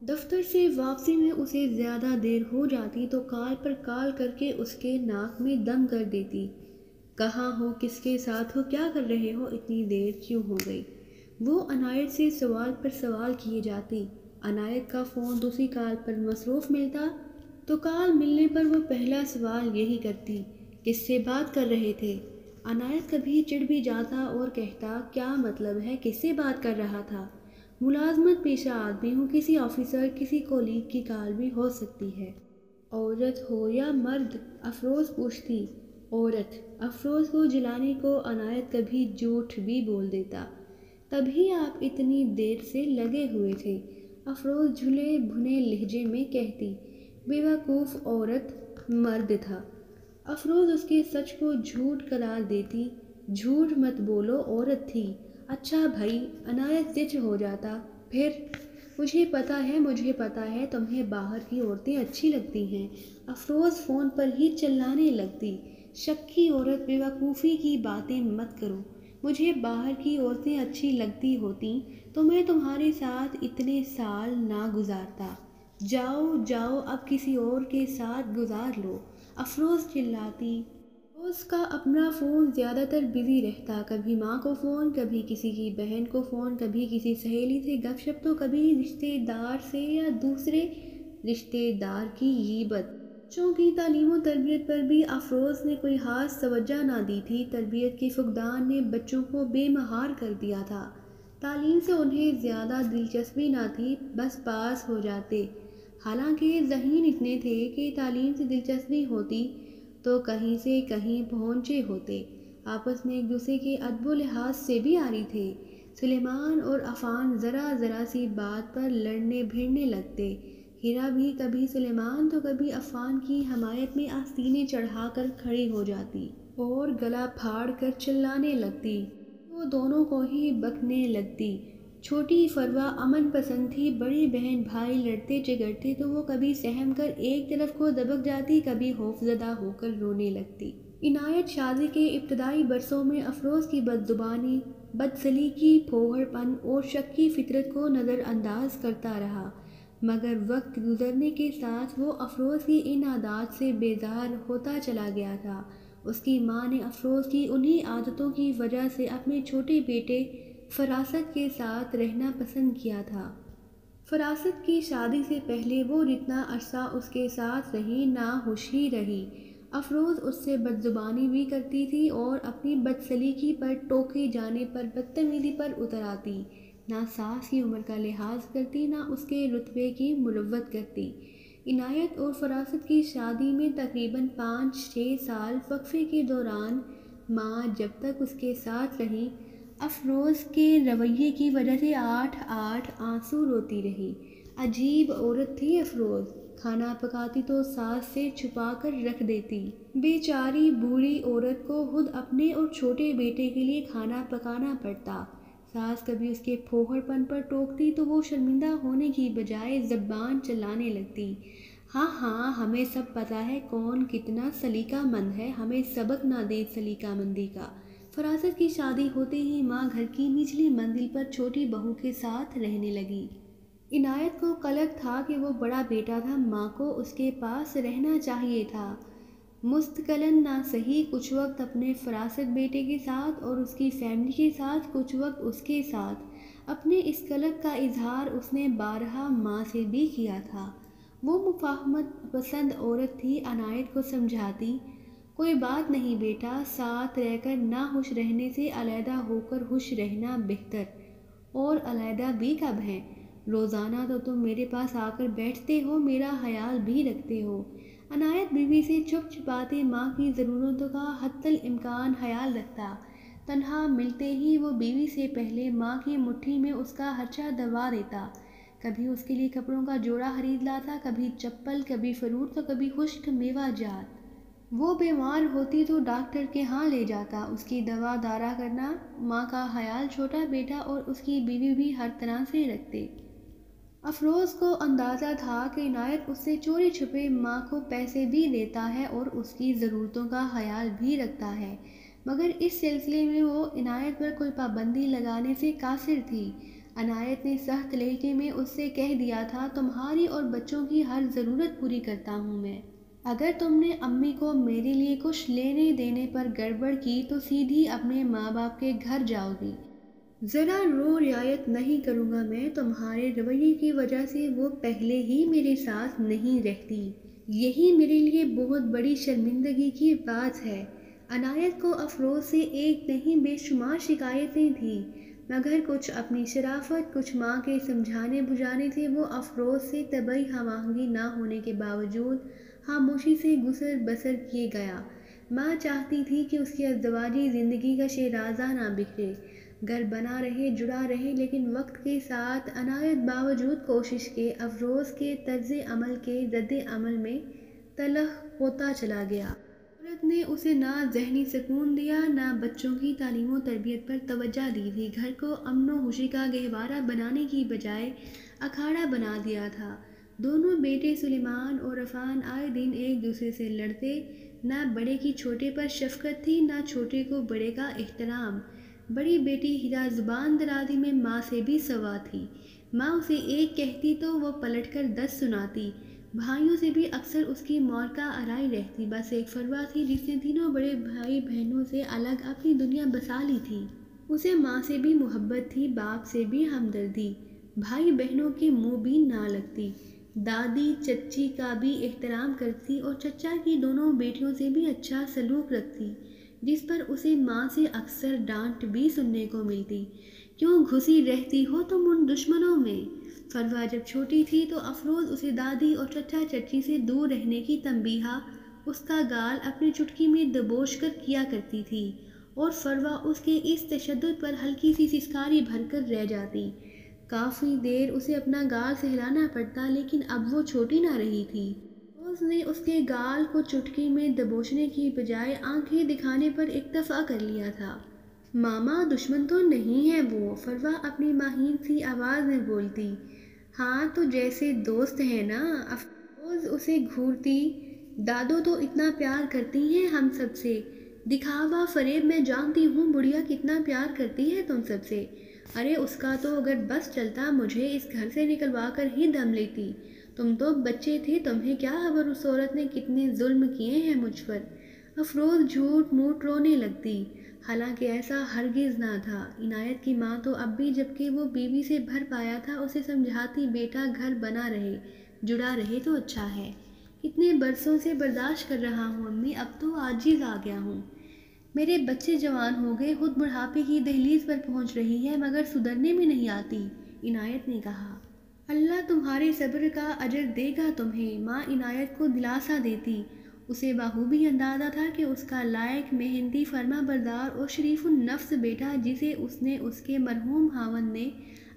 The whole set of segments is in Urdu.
دفتر سے واپسی میں اسے زیادہ دیر ہو جاتی تو کال پر کال کر کے اس کے ناک میں دم کر دیتی۔ کہاں ہو، کس کے ساتھ ہو، کیا کر رہے ہو، اتنی دیر کیوں ہو گئی؟ وہ عنایت سے سوال پر سوال کیے جاتی۔ عنایت کا فون دوسری کال پر مصروف ملتا تو کال ملنے پر وہ پہلا سوال یہی کرتی، کس سے بات کر رہے تھے؟ عنایت کبھی چڑ بھی جاتا اور کہتا، کیا مطلب ہے، کس سے بات کر رہا تھا؟ ملازمت پیشہ آدمی ہوں، کسی آفیسر، کسی کولیگ کی کال بھی ہو سکتی ہے۔ عورت ہو یا مرد؟ افروز پوچھتی۔ عورت۔ افروز کو جلانے کو عنایت کبھی جھوٹ بھی بول دیتا۔ تبھی آپ اتنی دیر سے لگے ہوئے تھے، افروز جھلے بھنے لہجے میں کہتی۔ بے وقوف عورت، مرد تھا۔ افروز اس کے سچ کو جھوٹ قرار دیتی۔ جھوٹ مت بولو، عورت تھی۔ اچھا بھائی، عنایت زچ ہو جاتا۔ پھر؟ مجھے پتا ہے تمہیں باہر کی عورتیں اچھی لگتی ہیں۔ افروز فون پر ہی چلانے لگتی۔ شکی عورت، بے وقوفی کی باتیں مت کرو۔ مجھے باہر کی عورتیں اچھی لگتی ہوتیں تو میں تمہارے ساتھ اتنے سال نہ گزارتا۔ جاؤ جاؤ، اب کسی اور کے ساتھ گزار لو، افروز چلاتی۔ افروز کا اپنا فون زیادہ تر بزی رہتا، کبھی ماں کو فون، کبھی کسی کی بہن کو فون، کبھی کسی سہیلی سے گپ شپ، تو کبھی رشتے دار سے یا دوسرے رشتے دار کی غیبت۔ بچوں کی تعلیم و تربیت پر بھی افروز نے کوئی خاص توجہ نہ دی تھی۔ تربیت کے فقدان نے بچوں کو بے مہار کر دیا تھا۔ تعلیم سے انہیں زیادہ دلچسپی نہ تھی، بس پاس ہو جاتے۔ حالانکہ ذہین اتنے تھے کہ تعلیم سے دلچسپی ہوتی تو کہیں سے کہیں پہنچے ہوتے۔ آپس میں ایک دوسرے کے ادب و لحاظ سے بھی عاری تھے۔ سلیمان اور عفان ذرا ذرا سی بات پر لڑنے بھیڑنے لگتے۔ ہیرا بھی کبھی سلیمان تو کبھی عفان کی حمایت میں آستینیں چڑھا کر کھڑی ہو جاتی اور گلا پھاڑ کر چلانے لگتی۔ وہ دونوں کو ہی بکنے لگتی۔ چھوٹی فروا امن پسند تھی، بڑی بہن بھائی لڑتے جھگڑتے تو وہ کبھی سہم کر ایک طرف کو دبک جاتی، کبھی خوفزدہ ہو کر رونے لگتی۔ عنایت شادی کے ابتدائی برسوں میں افروز کی بدزبانی، بدسلیقی، پھوہڑ پن اور شکی فطرت کو نظر انداز کرتا رہا، مگر وقت گزرنے کے ساتھ وہ افروز کی ان عادات سے بیزار ہوتا چلا گیا تھا۔ اس کی ماں نے افروز کی انہی عادتوں کی وجہ سے اپنے چھوٹے بیٹے فراست کے ساتھ رہنا پسند کیا تھا۔ فراست کی شادی سے پہلے وہ جتنا عرصہ اس کے ساتھ رہی، ناخوش ہی رہی۔ افروز اس سے بدزبانی بھی کرتی تھی اور اپنی بدسلیقی پر ٹوکے جانے پر بدتمیزی پر اتر آتی۔ نہ ساس کی عمر کا لحاظ کرتی، نہ اس کے رتبے کی مروت کرتی۔ عنایت اور فراست کی شادی میں تقریباً 5-6 سال وقفے کے دوران ماں جب تک اس کے ساتھ رہی، افروز کے رویے کی وجہ سے 8 آنسو روتی رہی۔ عجیب عورت تھی افروز۔ کھانا پکاتی تو ساس سے چھپا کر رکھ دیتی۔ بیچاری بوڑھی عورت کو خود اپنے اور چھوٹے بیٹے کے لیے کھانا پکانا پڑتا۔ ساس کبھی اس کے پھوہڑ پن پر ٹوکتی تو وہ شرمندہ ہونے کی بجائے زبان چلانے لگتی۔ ہاں، ہمیں سب پتہ ہے کون کتنا سلیقہ مند ہے، ہمیں سبق نہ دے سلیقہ مندی کا۔ فراست کی شادی ہوتے ہی ماں گھر کی نچلی منزل پر چھوٹی بہو کے ساتھ رہنے لگی۔ عنایت کو قلق تھا کہ وہ بڑا بیٹا تھا، ماں کو اس کے پاس رہنا چاہیے تھا۔ مستقلاً نہ صحیح، کچھ وقت اپنے فراست بیٹے کے ساتھ اور اس کی فیملی کے ساتھ، کچھ وقت اس کے ساتھ۔ اپنے اس قلق کا اظہار اس نے بارہا ماں سے بھی کیا تھا۔ وہ مفاہمت پسند عورت تھی، عنایت کو سمجھاتی، کوئی بات نہیں بیٹا، ساتھ رہ کر نہ خوش رہنے سے علیحدہ ہو کر خوش رہنا بہتر۔ اور علیحدہ بھی کب ہیں؟ روزانہ تو تم میرے پاس آ کر بیٹھتے ہو، میرا خیال بھی رکھتے ہو۔ عنایت بیوی سے چھپ چھپاتے ماں کی ضرورتوں کا حتی الامکان خیال رکھتا۔ تنہا ملتے ہی وہ بیوی سے پہلے ماں کی مٹھی میں اس کا خرچہ دبا دیتا۔ کبھی اس کے لیے کپڑوں کا جوڑا خرید لاتا، کبھی چپل، کبھی فروٹ تو کبھی خشک میوہ جات۔ وہ بیمار ہوتی تو ڈاکٹر کے ہاں لے جاتا، اس کی دوا دارا کرنا۔ ماں کا خیال چھوٹا بیٹا اور اس کی بیوی بھی ہر طرح سے رکھتے۔ افروز کو اندازہ تھا کہ عنایت اس سے چوری چھپے ماں کو پیسے بھی دیتا ہے اور اس کی ضرورتوں کا خیال بھی رکھتا ہے، مگر اس سلسلے میں وہ عنایت پر کوئی پابندی لگانے سے قاصر تھی۔ عنایت نے سخت لہجے میں اس سے کہہ دیا تھا، تمہاری اور بچوں کی ہر ضرورت پوری کرتا ہوں میں۔ اگر تم نے امی کو میرے لیے کچھ لینے دینے پر گڑبڑ کی تو سیدھی اپنے ماں باپ کے گھر جاؤ گی۔ ذرا رعایت نہیں کروں گا میں تمہارے رویے کی وجہ سے وہ پہلے ہی میرے ساتھ نہیں رہتی۔ یہی میرے لیے بہت بڑی شرمندگی کی بات ہے۔ عنایت کو افروز سے ایک نہیں بے شمار شکایتیں تھیں، مگر کچھ اپنی شرافت، کچھ ماں کے سمجھانے بجھانے سے وہ افروز سے طبعی ہم آہنگی نہ ہونے کے باوجود خاموشی سے گزر بسر کیے گیا۔ ماں چاہتی تھی کہ اس کی ازدواجی زندگی کا شیرازہ نہ بکھرے، گھر بنا رہے، جڑا رہے، لیکن وقت کے ساتھ عنایت باوجود کوشش کے افروز کے طرز عمل کے رد عمل میں تلخ ہوتا چلا گیا۔ عورت نے اسے نہ ذہنی سکون دیا، نہ بچوں کی تعلیم و تربیت پر توجہ دی تھی، گھر کو امن و خوشی کا گہوارہ بنانے کی بجائے اکھاڑا بنا دیا تھا۔ دونوں بیٹے سلیمان اور عفان آئے دن ایک دوسرے سے لڑتے، نہ بڑے کی چھوٹے پر شفقت تھی، نہ چھوٹے کو بڑے کا احترام۔ بڑی بیٹی ہیرا زبان درازی میں ماں سے بھی سوا تھی، ماں اسے ایک کہتی تو وہ پلٹ کر 10 سناتی۔ بھائیوں سے بھی اکثر اس کی مورکہ آرائی رہتی، بس ایک فروا تھی جس نے تینوں بڑے بھائی بہنوں سے الگ اپنی دنیا بسا لی تھی۔ اسے ماں سے بھی محبت تھی، باپ سے بھی ہمدردی، بھائی بہنوں کے منہ بھی نہ لگتی۔ دادی چچی کا بھی احترام کرتی اور چچا کی دونوں بیٹیوں سے بھی اچھا سلوک رکھتی، جس پر اسے ماں سے اکثر ڈانٹ بھی سننے کو ملتی، کیوں گھسی رہتی ہو تم ان دشمنوں میں؟ فروا جب چھوٹی تھی تو افروز اسے دادی اور چچا چچی سے دور رہنے کی تنبیہ اس کا گال اپنی چٹکی میں دبوچ کر کیا کرتی تھی، اور فروا اس کے اس تشدد پر ہلکی سی سسکاری بھر کر رہ جاتی۔ کافی دیر اسے اپنا گال سہلانا پڑتا، لیکن اب وہ چھوٹی نہ رہی تھی۔ افروز نے اس کے گال کو چٹکی میں دبوچنے کی بجائے آنکھیں دکھانے پر اکتفا کر لیا تھا۔ ماما دشمن تو نہیں ہے وہ، فروا اپنی ماہین سی آواز میں بولتی۔ ہاں تو جیسے دوست ہیں نا، افروز اسے گھورتی۔ دادو تو اتنا پیار کرتی ہیں ہم سب سے، دکھاوا فریب میں جانتی ہوں بڑھیا کتنا پیار کرتی ہے تم سب سے۔ ارے اس کا تو اگر بس چلتا مجھے اس گھر سے نکلوا کر ہی دم لیتی، تم تو بچے تھے، تمہیں کیا خبر اس عورت نے کتنے ظلم کیے ہیں مجھ پر۔ افروز جھوٹ موٹ رونے لگتی، حالانکہ ایسا ہرگز نہ تھا۔ عنایت کی ماں تو اب بھی، جبکہ وہ بیوی سے بھر پایا تھا، اسے سمجھاتی، بیٹا گھر بنا رہے، جڑا رہے تو اچھا ہے۔ اتنے برسوں سے برداشت کر رہا ہوں امی، اب تو عاجز آ گیا ہوں۔ میرے بچے جوان ہو گئے، خود بڑھاپے کی دہلیز پر پہنچ رہی ہے، مگر سدھرنے میں نہیں آتی، عنایت نے کہا۔ اللہ تمہارے صبر کا اجر دے گا تمہیں، ماں عنایت کو دلاسا دیتی۔ اسے بخوبی اندازہ تھا کہ اس کا لائق، محنتی، فرما بردار اور شریف النفس بیٹا، جسے اس نے اس کے مرحوم خاوند نے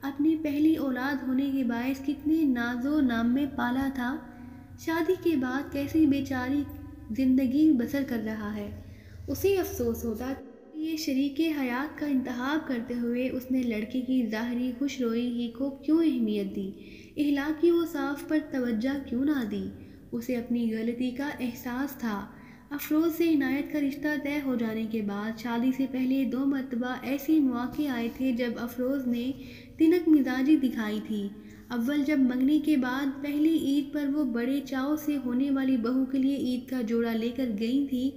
اپنی پہلی اولاد ہونے کے باعث کتنے ناز و نام میں پالا تھا، شادی کے بعد کیسی بیچاری زندگی بسر کر رہا ہے۔ اسے افسوس ہوتا کہ یہ شریک حیات کا انتخاب کرتے ہوئے اس نے لڑکی کی ظاہری خوش روئی ہی کو کیوں اہمیت دی، اخلاقی و صاف پر توجہ کیوں نہ دی۔ اسے اپنی غلطی کا احساس تھا۔ افروز سے عنایت کا رشتہ طے ہو جانے کے بعد شادی سے پہلے 2 مرتبہ ایسے مواقع آئے تھے جب افروز نے تنک مزاجی دکھائی تھی۔ اول جب منگنی کے بعد پہلی عید پر وہ بڑے چاؤ سے ہونے والی بہو کے لیے عید کا جوڑا لے کر گئی تھی،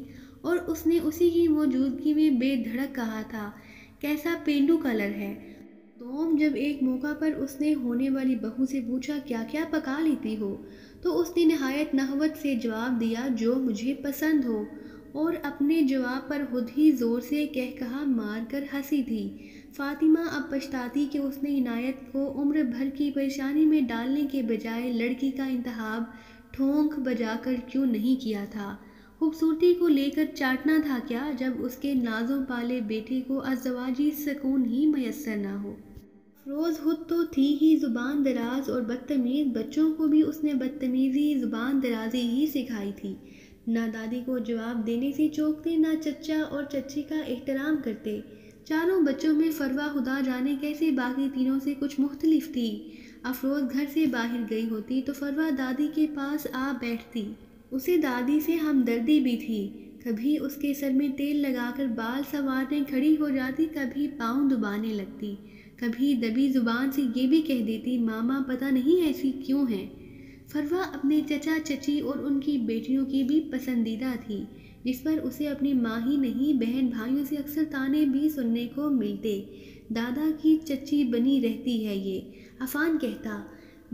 اور اس نے اسی کی موجودگی میں بے دھڑک کہا تھا، کیسا پینڈو کلر ہے۔ دوم جب ایک موقع پر اس نے ہونے والی بہو سے پوچھا، کیا کیا پکا لیتی ہو، تو اس نے نہایت نحوت سے جواب دیا، جو مجھے پسند ہو، اور اپنے جواب پر خود ہی زور سے کہا مار کر ہنسی تھی۔ فاطمہ اب پچھتاتی کہ اس نے عنایت کو عمر بھر کی پریشانی میں ڈالنے کے بجائے لڑکی کا انتخاب ٹھونک بجا کر کیوں نہیں کیا تھا۔ خوبصورتی کو لے کر چاٹنا تھا کیا، جب اس کے نازوں پالے بیٹے کو ازدواجی سکون ہی میسر نہ ہو۔ افروز خود تو تھی ہی زبان دراز اور بدتمیز، بچوں کو بھی اس نے بدتمیزی، زبان درازی ہی سکھائی تھی۔ نہ دادی کو جواب دینے سے چوکتے، نہ چچا اور چچی کا احترام کرتے۔ چاروں بچوں میں فروا خدا جانے کیسے باقی تینوں سے کچھ مختلف تھی۔ افروز گھر سے باہر گئی ہوتی تو فروا دادی کے پاس آ بیٹھتی۔ اسے دادی سے ہمدردی بھی تھی، کبھی اس کے سر میں تیل لگا کر بال سنوارنے کھڑی ہو جاتی، کبھی پاؤں دبانے لگتی۔ کبھی دبی زبان سے یہ بھی کہہ دیتی ماما پتہ نہیں ایسی کیوں ہیں۔ فروا اپنے چچا چچی اور ان کی بیٹیوں کی بھی پسندیدہ تھی، جس پر اسے اپنی ماں ہی نہیں بہن بھائیوں سے اکثر طعنے بھی سننے کو ملتے۔ دادا کی چچی بنی رہتی ہے یہ۔ عفان کہتا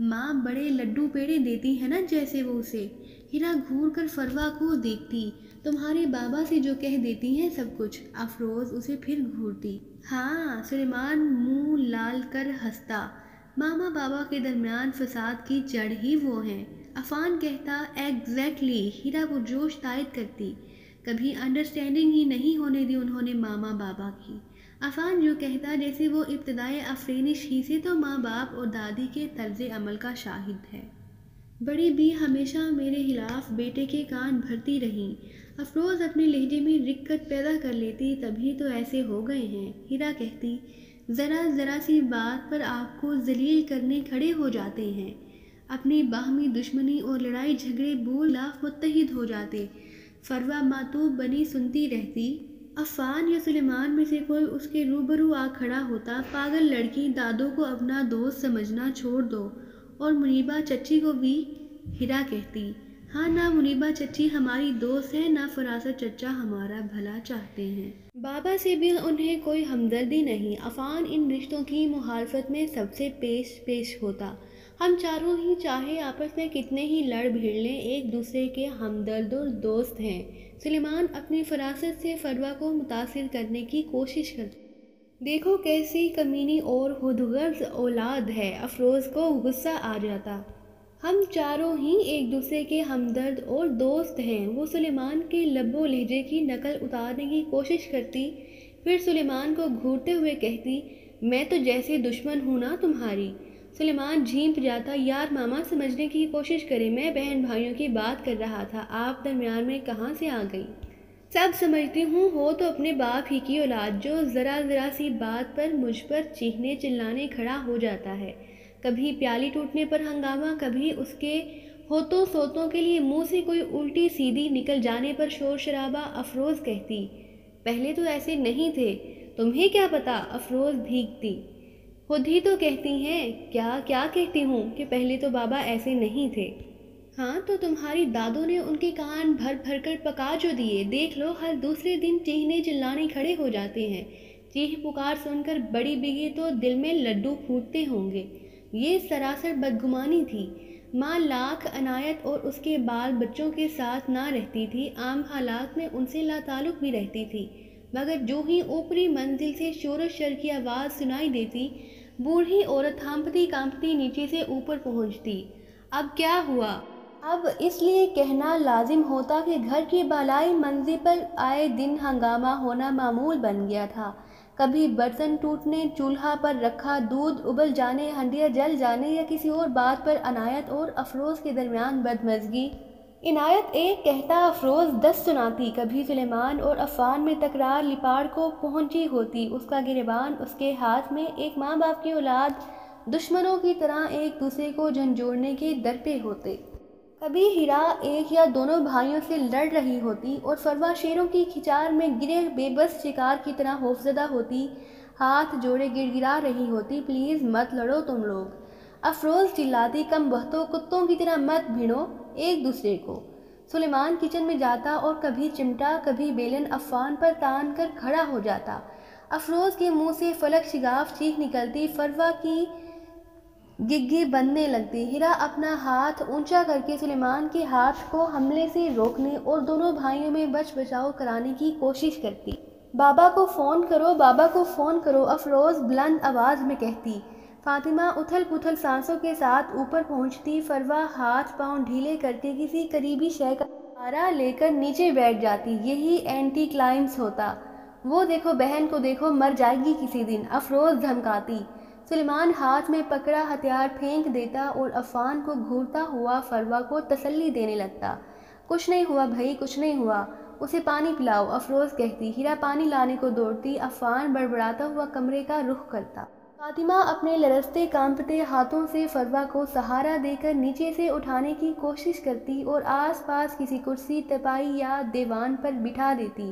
ماں بڑے لڈو پیڑے دیتی ہے نا جیسے وہ اسے۔ ہیرا گھور کر فروا کو دیکھتی، تمہارے بابا سے جو کہہ دیتی ہیں سب کچھ۔ افروز اسے پھر گھورتی۔ ہاں، سلیمان منہ لال کر ہنستا، ماما بابا کے درمیان فساد کی جڑ ہی وہ ہیں۔ عفان کہتا ایگزیکٹلی۔ ہیرا کو جوش تائید کرتی، کبھی انڈرسٹینڈنگ ہی نہیں ہونے دی انہوں نے ماما بابا کی۔ عفان جو کہتا جیسے وہ ابتدائے آفرینش ہی سے تو ماں باپ اور دادی کے طرز عمل کا شاہد ہے۔ بڑی بھی ہمیشہ میرے خلاف بیٹے کے کان بھرتی رہیں۔ افروز اپنے لہجے میں رکت پیدا کر لیتی، تبھی تو ایسے ہو گئے ہیں۔ ہیرا کہتی ذرا سی بات پر آپ کو ذلیل کرنے کھڑے ہو جاتے ہیں، اپنی باہمی دشمنی اور لڑائی جھگڑے بول لاف متحد ہو جاتے۔ فروا ماتوب بنی سنتی رہتی۔ عفان یا سلیمان میں سے کوئی اس کے روبرو آ کھڑا ہوتا، پاگل لڑکی، دادو کو اپنا دوست سمجھنا چھوڑ دو، اور منیبا چچی کو بھی۔ ہیرا کہتی ہاں، نہ منیبا چچی ہماری دوست ہے، نہ فراست چچا ہمارا بھلا چاہتے ہیں۔ بابا سے بھی انہیں کوئی ہمدردی نہیں۔ عفان ان رشتوں کی مخالفت میں سب سے پیش ہوتا۔ ہم چاروں ہی چاہے آپس میں کتنے ہی لڑ بھیڑ لیں، ایک دوسرے کے ہمدرد اور دوست ہیں۔ سلیمان اپنی فراست سے فروا کو متاثر کرنے کی کوشش کرتا، دیکھو کیسی کمینی اور خودغرض اولاد ہے۔ افروز کو غصہ آ جاتا، ہم چاروں ہی ایک دوسرے کے ہمدرد اور دوست ہیں۔ وہ سلیمان کے لب و لہجے کی نقل اتارنے کی کوشش کرتی، پھر سلیمان کو گھورتے ہوئے کہتی میں تو جیسے دشمن ہوں نا تمہاری۔ سلیمان جھینپ جاتا، یار ماما سمجھنے کی کوشش کرے، میں بہن بھائیوں کی بات کر رہا تھا، آپ درمیان میں کہاں سے آ گئی؟ سب سمجھتی ہوں، ہو تو اپنے باپ ہی کی اولاد، جو ذرا سی بات پر مجھ پر چیخنے چلانے کھڑا ہو جاتا ہے۔ کبھی پیالی ٹوٹنے پر ہنگامہ، کبھی اس کے ہوتوں سوتوں کے لیے منہ سے کوئی الٹی سیدھی نکل جانے پر شور شرابہ۔ افروز کہتی پہلے تو ایسے نہیں تھے، تمہیں کیا پتا؟ افروز بھیگتی، خود ہی تو کہتی ہیں۔ کیا کہتی ہوں کہ پہلے تو بابا ایسے نہیں تھے؟ ہاں تو تمہاری دادو نے ان کے کان بھر بھر کر پکا جو دیے، دیکھ لو ہر دوسرے دن چیخنے چلانے کھڑے ہو جاتے ہیں۔ چیخ پکار سن کر بڑی بیگی تو دل میں لڈو پھوٹتے ہوں گے۔ یہ سراسر بدگمانی تھی۔ ماں لاکھ عنایت اور اس کے بال بچوں کے ساتھ نہ رہتی تھی، عام حالات میں ان سے لا تعلق بھی رہتی تھی، مگر جو ہی اوپری منزل سے شور و شر کی آواز سنائی دیتی، بوڑھی عورت ہانپتی کانپتی نیچے سے اوپر پہنچتی۔ اب کیا ہوا؟ اب اس لیے کہنا لازم ہوتا کہ گھر کی بالائی منزل پر آئے دن ہنگامہ ہونا معمول بن گیا تھا۔ کبھی برتن ٹوٹنے، چولہا پر رکھا دودھ ابل جانے، ہنڈیا جل جانے، یا کسی اور بات پر عنایت اور افروز کے درمیان بدمزگی۔ عنایت ایک کہتا، افروز 10 سناتی۔ کبھی سلیمان اور عفان میں تکرار لپاڑ کو پہنچی ہوتی، اس کا گریبان اس کے ہاتھ میں۔ ایک ماں باپ کی اولاد دشمنوں کی طرح ایک دوسرے کو جھنجھوڑنے کے در پہ ہوتے۔ کبھی ہیرا ایک یا دونوں بھائیوں سے لڑ رہی ہوتی اور فروا شیروں کی کھچار میں گرے بے بس شکار کی طرح خوفزدہ ہوتی، ہاتھ جوڑے گڑ گڑا رہی ہوتی، پلیز مت لڑو تم لوگ۔ افروز چلاتی، کم بختو، کتوں کی طرح مت بھیڑو ایک دوسرے کو۔ سلیمان کچن میں جاتا اور کبھی چمٹا کبھی بیلن عفان پر تان کر کھڑا ہو جاتا۔ افروز کے منہ سے فلک شگاف چیخ نکلتی، فروا کی گگی بندنے لگتی۔ ہیرا اپنا ہاتھ اونچا کر کے سلیمان کے ہاتھ کو حملے سے روکنے اور دونوں بھائیوں میں بچ بچاؤ کرانے کی کوشش کرتی۔ بابا کو فون کرو، بابا کو فون کرو، افروز بلند آواز میں کہتی۔ فاطمہ اتھل پتھل سانسوں کے ساتھ اوپر پہنچتی۔ فروا ہاتھ پاؤں ڈھیلے کر کے کسی قریبی شے کا سہارا لے کر نیچے بیٹھ جاتی۔ یہی اینٹی کلائمز ہوتا۔ وہ دیکھو بہن کو دیکھو، مر جائے گی کسی دن، افروز دھمکاتی۔ سلیمان ہاتھ میں پکڑا ہتھیار پھینک دیتا اور عفان کو گھورتا ہوا فروا کو تسلی دینے لگتا۔ کچھ نہیں ہوا بھائی، کچھ نہیں ہوا، اسے پانی پلاؤ، افروز کہتی۔ ہیرا پانی لانے کو دوڑتی، عفان بڑبڑاتا ہوا کمرے کا رخ کرتا۔ فاطمہ اپنے لرزتے کانپتے ہاتھوں سے فروا کو سہارا دے کر نیچے سے اٹھانے کی کوشش کرتی اور آس پاس کسی کرسی، تپائی یا دیوان پر بٹھا دیتی۔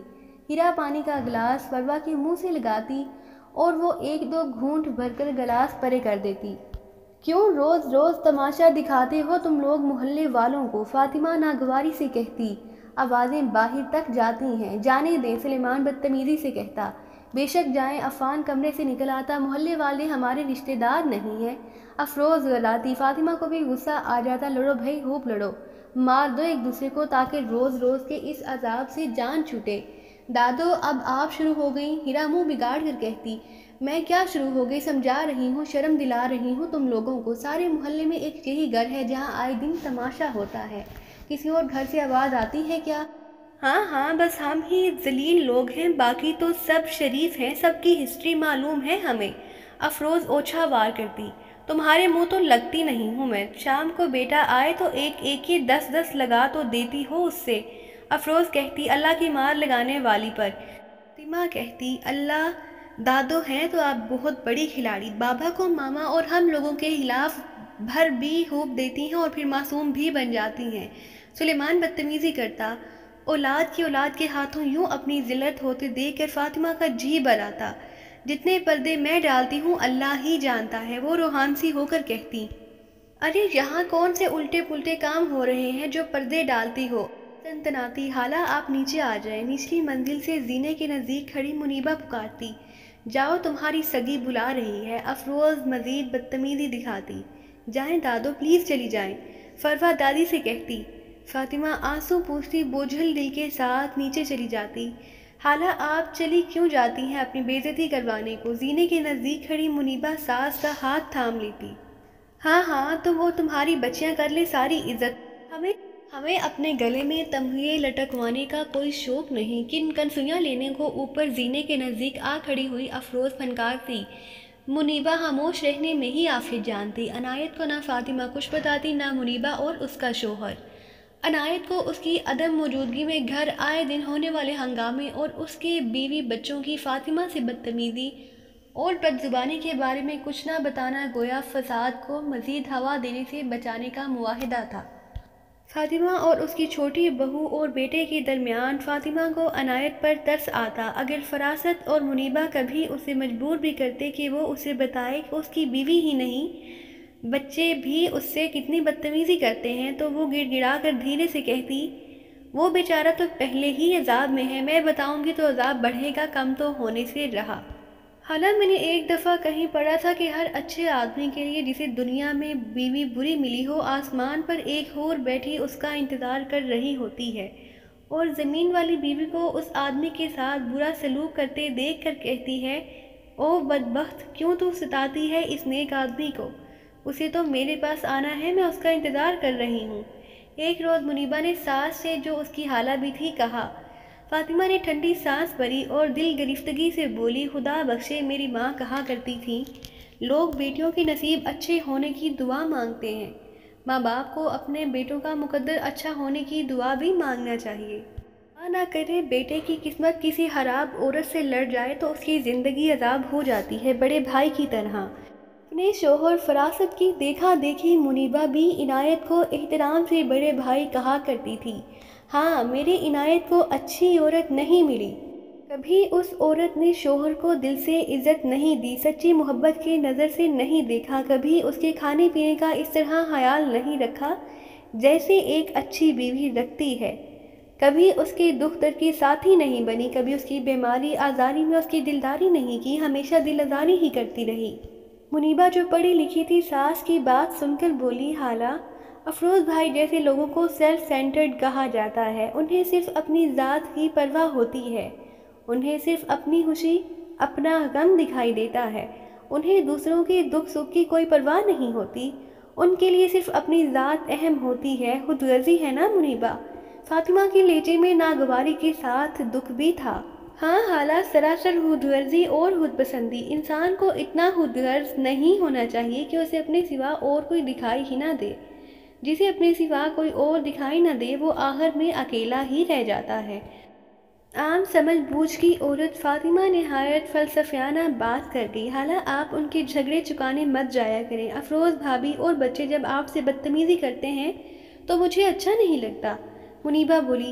ہیرا پانی کا گلاس فروا کے منہ سے لگاتی اور وہ ایک دو گھونٹ بھر کر گلاس پرے کر دیتی۔ کیوں روز روز تماشا دکھاتے ہو تم لوگ محلے والوں کو؟ فاطمہ ناگواری سے کہتی۔ آوازیں باہر تک جاتی ہیں۔ جانے دیں، سلیمان بدتمیزی سے کہتا۔ بے شک جائیں، عفان کمرے سے نکل آتا۔ محلے والے ہمارے رشتہ دار نہیں ہیں۔ افروز غلاتی۔ فاطمہ کو بھی غصہ آ جاتا۔ لڑو بھائی، خوب لڑو، مار دو ایک دوسرے کو تاکہ روز روز کے اس عذاب سے جان چھوٹے۔ دادو اب آپ شروع ہو گئیں، ہیرا منہ بگاڑ کر کہتی۔ میں کیا شروع ہو گئی؟ سمجھا رہی ہوں، شرم دلا رہی ہوں تم لوگوں کو۔ سارے محلے میں ایک یہی گھر ہے جہاں آئے دن تماشا ہوتا ہے، کسی اور گھر سے آواز آتی ہے کیا؟ ہاں ہاں، بس ہم ہی ذلیل لوگ ہیں، باقی تو سب شریف ہیں، سب کی ہسٹری معلوم ہے ہمیں۔ افروز اوچھا وار کرتی۔ تمہارے منہ تو لگتی نہیں ہوں میں، شام کو بیٹا آئے تو ایک ایک کے 10 لگا تو دیتی ہو اس سے۔ افروز کہتی، اللہ کی مار لگانے والی پر۔ فاطمہ کہتی، اللہ دادو ہیں تو آپ بہت بڑی کھلاڑی، بابا کو ماما اور ہم لوگوں کے خلاف بھر بھی ہوپ دیتی ہیں اور پھر معصوم بھی بن جاتی ہیں۔ سلیمان بدتمیزی کرتا۔ اولاد کی اولاد کے ہاتھوں یوں اپنی ذلت ہوتے دیکھ کر فاطمہ کا جی بھراتا۔ جتنے پردے میں ڈالتی ہوں اللہ ہی جانتا ہے، وہ روحان سی ہو کر کہتی۔ ارے یہاں کون سے الٹے پلٹے کام ہو رہے ہیں جو پردے ڈالتی ہو؟ تنتناتی۔ حالہ آپ نیچے آ جائیں۔ نچلی منزل سے زینے کے نزدیک کھڑی منیبہ پکارتی۔ جاؤ، تمہاری سگی بلا رہی ہے۔ افروز مزید بدتمیزی دکھاتی۔ جائیں دادو، پلیز چلی جائیں، فروا دادی سے کہتی۔ فاطمہ آنسو پوچھتی بوجھل دل کے ساتھ نیچے چلی جاتی۔ حالہ آپ چلی کیوں جاتی ہیں اپنی بے عزتی کروانے کو؟ زینے کے نزدیک کھڑی منیبہ ساس کا ہاتھ تھام لیتی۔ ہاں ہاں، وہ تمہاری بچیاں کر لے ساری عزت، ہمیں اپنے گلے میں تمغے لٹکوانے کا کوئی شوق نہیں۔ کنسویاں لینے کو اوپر زینے کے نزدیک آ کھڑی ہوئی افروز فنکار تھی۔ منیبہ خاموش رہنے میں ہی عافیت جانتی۔ عنایت کو نہ فاطمہ کچھ بتاتی، نہ منیبہ اور اس کا شوہر۔ عنایت کو اس کی عدم موجودگی میں گھر آئے دن ہونے والے ہنگامے اور اس کے بیوی بچوں کی فاطمہ سے بدتمیزی اور بدزبانی کے بارے میں کچھ نہ بتانا گویا فساد کو مزید ہوا دینے سے بچانے کا معاہدہ تھا۔ فاطمہ اور اس کی چھوٹی بہو اور بیٹے کے درمیان فاطمہ کو عنایت پر ترس آتا۔ اگر فراست اور منیبہ کبھی اسے مجبور بھی کرتے کہ وہ اسے بتائے کہ اس کی بیوی ہی نہیں، بچے بھی اس سے کتنی بدتمیزی کرتے ہیں، تو وہ گڑ گڑا کر دھیرے سے کہتی، وہ بیچارہ تو پہلے ہی عذاب میں ہے، میں بتاؤں گی تو عذاب بڑھے گا، کم تو ہونے سے رہا۔ حالانکہ میں نے ایک دفعہ کہیں پڑھا تھا کہ ہر اچھے آدمی کے لیے جسے دنیا میں بیوی بری ملی ہو، آسمان پر ایک حور بیٹھی اس کا انتظار کر رہی ہوتی ہے اور زمین والی بیوی کو اس آدمی کے ساتھ برا سلوک کرتے دیکھ کر کہتی ہے، او بدبخت، کیوں تو ستاتی ہے اس نیک آدمی کو؟ اسے تو میرے پاس آنا ہے، میں اس کا انتظار کر رہی ہوں۔ ایک روز منیبہ نے ساس سے، جو اس کی حالہ بھی تھی، کہا۔ فاطمہ نے ٹھنڈی سانس بھری اور دل گرفتگی سے بولی، خدا بخشے، میری ماں کہا کرتی تھی، لوگ بیٹیوں کے نصیب اچھے ہونے کی دعا مانگتے ہیں، ماں باپ کو اپنے بیٹوں کا مقدر اچھا ہونے کی دعا بھی مانگنا چاہیے۔ نہ کرے بیٹے کی قسمت کسی خراب عورت سے لڑ جائے تو اس کی زندگی عذاب ہو جاتی ہے، بڑے بھائی کی طرح۔ اپنے شوہر فراست کی دیکھا دیکھی منیبہ بھی عنایت کو احترام سے بڑے بھائی کہا کرتی تھی۔ ہاں، میری عنایت کو اچھی عورت نہیں ملی، کبھی اس عورت نے شوہر کو دل سے عزت نہیں دی، سچی محبت کی نظر سے نہیں دیکھا، کبھی اس کے کھانے پینے کا اس طرح خیال نہیں رکھا جیسے ایک اچھی بیوی رکھتی ہے، کبھی اس کے دکھ درد کی ساتھی نہیں بنی، کبھی اس کی بیماری آزاری میں اس کی دلداری نہیں کی، ہمیشہ دل آزاری ہی کرتی رہی۔ منیبہ جو پڑھی لکھی تھی، ساس کی بات سن کر بولی، حالہ افروز بھائی جیسے لوگوں کو سیلف سینٹرڈ کہا جاتا ہے، انہیں صرف اپنی ذات کی پرواہ ہوتی ہے، انہیں صرف اپنی خوشی، اپنا غم دکھائی دیتا ہے، انہیں دوسروں کے دکھ سکھ کی کوئی پرواہ نہیں ہوتی، ان کے لیے صرف اپنی ذات اہم ہوتی ہے۔ خود غرضی ہے نا منیبہ؟ فاطمہ کے لہجے میں ناگواری کے ساتھ دکھ بھی تھا۔ ہاں حالہ، سراسر خود غرضی اور خود پسندی۔ انسان کو اتنا خود غرض نہیں ہونا چاہیے کہ اسے اپنے سوا اور کوئی دکھائی ہی نہ دے۔ جسے اپنے سوا کوئی اور دکھائی نہ دے، وہ آخر میں اکیلا ہی رہ جاتا ہے۔ عام سمجھ بوجھ کی عورت فاطمہ نہایت فلسفیانہ بات کر گئی، حالہ آپ ان کے جھگڑے چکانے مت جایا کریں، افروز بھابھی اور بچے جب آپ سے بدتمیزی کرتے ہیں تو مجھے اچھا نہیں لگتا۔ منیبہ بولی،